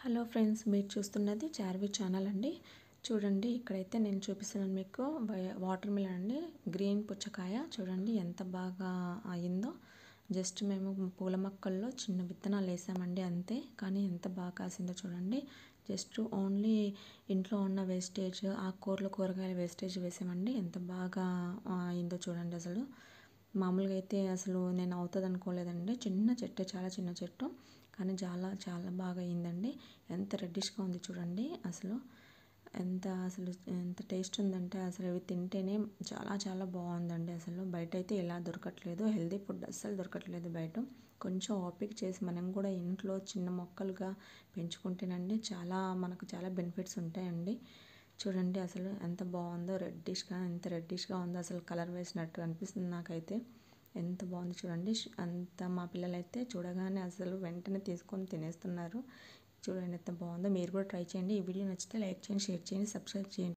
Hello friends, మీరు చూస్తున్నది Charvi channel అండి. చూడండి, ఇక్కడైతే నేను చూపిస్తున్నాను మీకు వాటర్ మిలన్ అండి. గ్రీన్ పుచ్చకాయ చూడండి ఎంత బాగా అయిందో. జస్ట్ మేము పూల మొక్కల్లో చిన్న విత్తనాలు వేసామండి అంతే, కానీ ఎంత బాగా కాసిందో చూడండి. జస్ట్ ఓన్లీ ఇంట్లో ఉన్న వేస్టేజ్, ఆకుకూరలు కూరగాయల వేస్టేజ్ వేసామండి. ఎంత బాగా అయిందో చూడండి. అసలు మామూలుగా అయితే అసలు నేను అవుతుంది అనుకోలేదండి. చిన్న చెట్టు, చాలా చిన్న చెట్టు, కానీ చాలా చాలా బాగా అయిందండి. ఎంత రెడ్డిష్గా ఉంది చూడండి. ఎంత టేస్ట్ ఉందంటే అసలు ఇవి తింటేనే చాలా చాలా బాగుందండి. అసలు బయట అయితే ఇలా దొరకట్లేదు, హెల్దీ ఫుడ్ అస్సలు దొరకట్లేదు బయట. కొంచెం ఓపిక చేసి మనం కూడా ఇంట్లో చిన్న మొక్కలుగా పెంచుకుంటేనండి మనకు చాలా బెనిఫిట్స్ ఉంటాయండి. చూడండి అసలు ఎంత బాగుందో, ఎంత రెడ్డిష్గా ఉందో, అసలు కలర్ వేసినట్టు అనిపిస్తుంది నాకైతే. ఎంత బాగుంది చూడండి. మా పిల్లలైతే చూడగానే అసలు వెంటనే తీసుకొని తినేస్తున్నారు. చూడండి ఎంత బాగుందో. మీరు కూడా ట్రై చేయండి. ఈ వీడియో నచ్చితే లైక్ చేయండి, షేర్ చేయండి, సబ్స్క్రైబ్ చేయండి.